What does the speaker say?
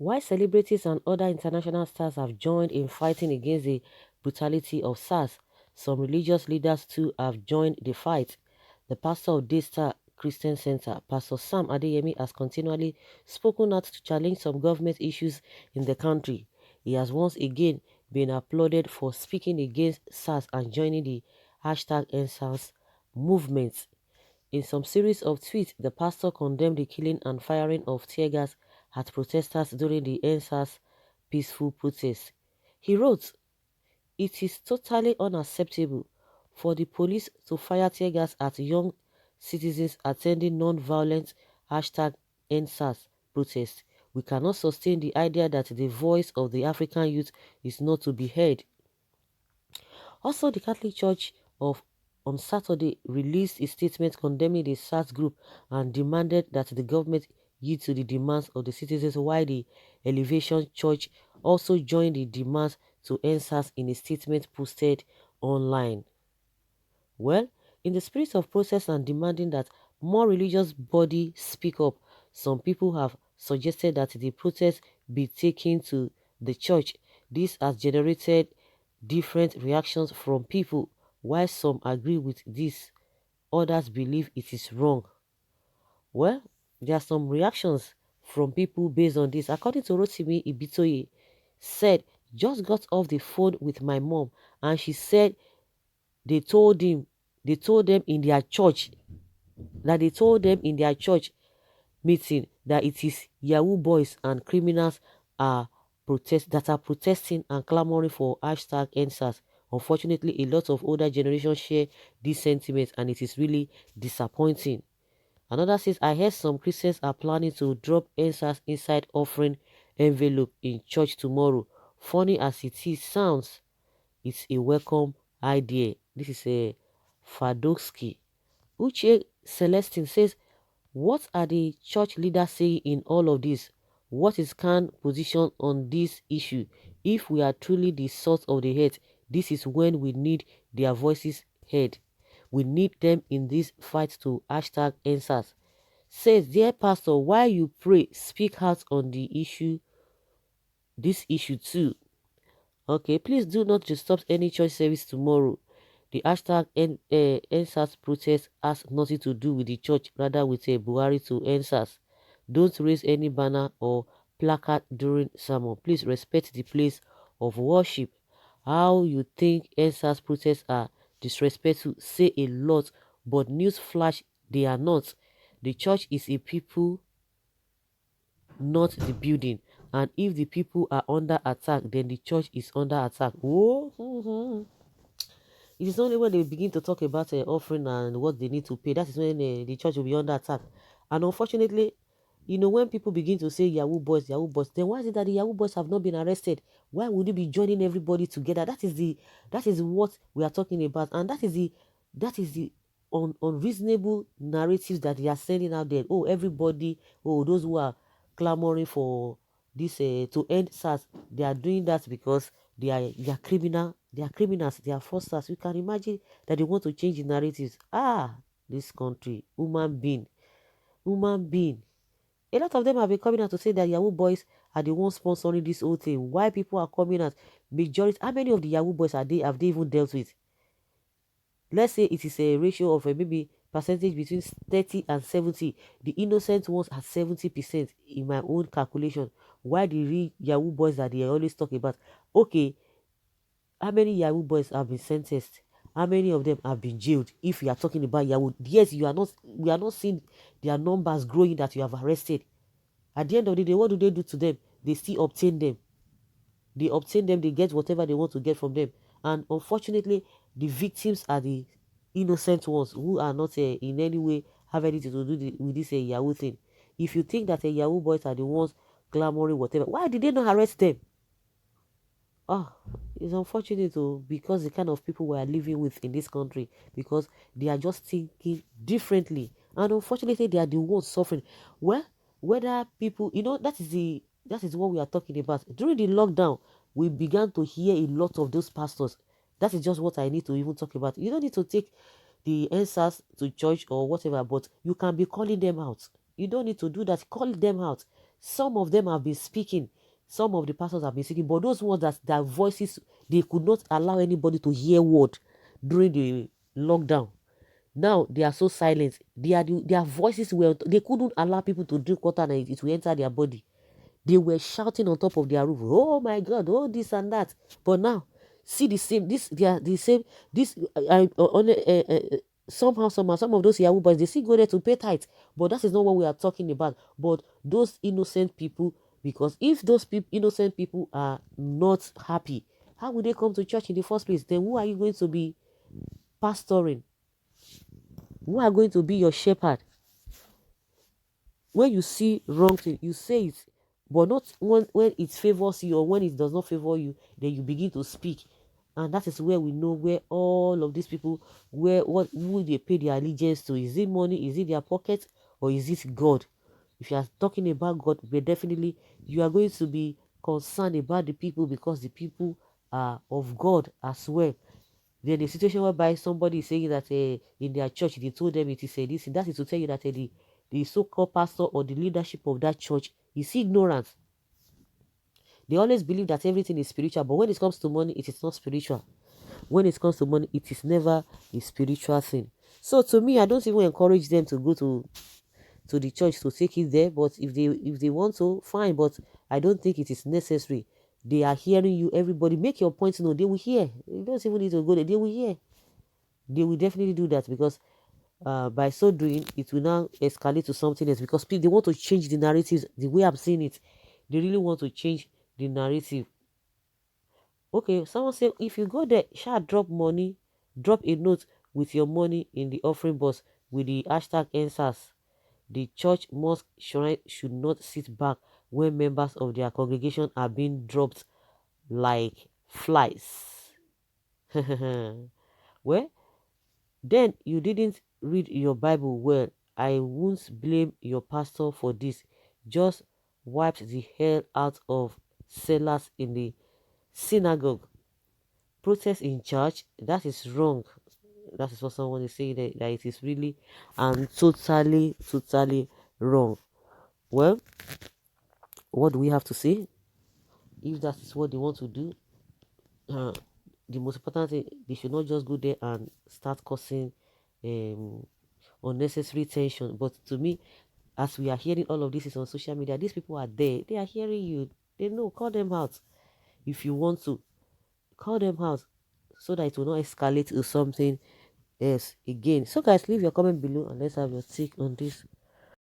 While celebrities and other international stars have joined in fighting against the brutality of SARS, some religious leaders too have joined the fight. The pastor of Daystar Christian Center, Pastor Sam Adeyemi, has continually spoken out to challenge some government issues in the country. He has once again been applauded for speaking against SARS and joining the #EndSARS movement. In some series of tweets, the pastor condemned the killing and firing of tear gas at protesters during the EndSARS peaceful protest. He wrote, "It is totally unacceptable for the police to fire tear gas at young citizens attending non-violent #EndSARS protests. We cannot sustain the idea that the voice of the African youth is not to be heard." Also, the Catholic Church of on Saturday released a statement condemning the SARS group and demanded that the government yield to the demands of the citizens, while the Elevation Church also joined the demands to end SARS in a statement posted online. Well, in the spirit of protest and demanding that more religious bodies speak up, some people have suggested that the protest be taken to the church. This has generated different reactions from people. While some agree with this, others believe it is wrong. Well, there are some reactions from people based on this. According to Rotimi Ibitoye, said, "Just got off the phone with my mom and she said they told him, they told them in their church, that they told them in their church meeting that it is Yahoo boys and criminals are that are protesting and clamoring for #EndSARS. Unfortunately, a lot of older generations share these sentiments and it is really disappointing." Another says, "I heard some Christians are planning to drop EndSARS inside offering envelope in church tomorrow. Funny as it is sounds, it's a welcome idea." This is a Fadowski. Uche Celestine says, "What are the church leaders saying in all of this? What is Khan's position on this issue? If we are truly the salt of the earth, this is when we need their voices heard. We need them in this fight to #EndSARS." Says, "Dear pastor, while you pray, speak out on the issue, this issue too. Okay, please do not disturb any church service tomorrow. The #EndSARS protest has nothing to do with the church, rather with a Buhari to EndSARS. Don't raise any banner or placard during sermon. Please respect the place of worship. How you think EndSARS protests are disrespectful say a lot, but news flash, they are not. The church is a people, not the building. And if the people are under attack, then the church is under attack." Oh, it is only when they begin to talk about offering and what they need to pay, that is when the church will be under attack. And unfortunately, when people begin to say Yahoo boys, then why is it that the Yahoo boys have not been arrested? Why would you be joining everybody together? That is what we are talking about, and that is the unreasonable narratives that they are sending out there. Oh, everybody, oh, those who are clamoring for this to end SARS, they are doing that because they are criminal, they are criminals, they are fraudsters. You can imagine that they want to change the narratives. This country, human being. A lot of them have been coming out to say that Yahoo boys are the ones sponsoring this whole thing. Why people are coming out? Majority, how many of the Yahoo boys have they even dealt with? Let's say it is a ratio of maybe percentage between 30 and 70. The innocent ones are 70% in my own calculation. Why the real Yahoo boys that they always talk about? Okay, how many Yahoo boys have been sentenced? How many of them have been jailed? If you are talking about Yahoo, yes, we are not seeing their numbers growing that you have arrested. At the end of the day, what do they do to them? They still obtain them. They get whatever they want to get from them. And unfortunately, the victims are the innocent ones who are not in any way have anything to do with this Yahoo thing. If you think that Yahoo boys are the ones clamoring whatever, why did they not arrest them? Oh, it's unfortunate though, because the kind of people we are living with in this country, because they are just thinking differently, and unfortunately they are the ones suffering. Well, whether people, that is what we are talking about. During the lockdown, we began to hear a lot of those pastors. That is just what I need to even talk about. You don't need to take the answers to church or whatever, but you can be calling them out. You don't need to do that. Call them out. Some of them have been speaking. Some of the pastors have been speaking, but those ones that their voices, they could not allow anybody to hear word during the lockdown. Now they are so silent. Their voices were, they couldn't allow people to drink water and it will enter their body. They were shouting on top of their roof, "Oh my God, oh this and that." But now, see the same. This they are the same. This somehow some of those Yahoo boys, they still go there to pay tithes. But that is not what we are talking about. But those innocent people, because if those innocent people are not happy, how would they come to church in the first place? Then who are you going to be pastoring? Who are going to be your shepherd? When you see wrong thing, you say it, but not when it favors you or when it does not favor you, then you begin to speak. And that is where we know where all of these people, where what who they pay their allegiance to. Is it money? Is it their pocket? Or is it God? If you are talking about God, but definitely you are going to be concerned about the people, because the people are of God as well. Then the situation whereby somebody is saying that in their church they told them it is a this, that is to tell you that the so-called pastor or the leadership of that church is ignorant. They always believe that everything is spiritual, but when it comes to money, it is not spiritual. When it comes to money, it is never a spiritual thing. So to me, I don't even encourage them to go to the church to take it there. But if they want to, fine. But I don't think it is necessary. They are hearing you. Everybody, make your points known. They will hear. You don't even need to go there. They will hear. They will definitely do that, because by so doing, it will now escalate to something else, because people, they want to change the narratives. The way I'm seeing it, they really want to change the narrative. Okay, someone say, if you go there, shall drop money, drop a note with your money in the offering box with the hashtag answers. The church mosque shrine should not sit back when members of their congregation are being dropped like flies. Well, then you didn't read your Bible well. I won't blame your pastor for this. Just wiped the hell out of sellers in the synagogue. Protest in church, that is wrong. That is what someone is saying, that it is really and totally wrong. Well, what do we have to say? If that is what they want to do, uh, the most important thing, they should not just go there and start causing um, unnecessary tension. But to me, as we are hearing all of this is on social media, these people are there. They are hearing you. They know. Call them out if you want to. Call them out so that it will not escalate to something else again. So guys, leave your comment below and let's have your take on this.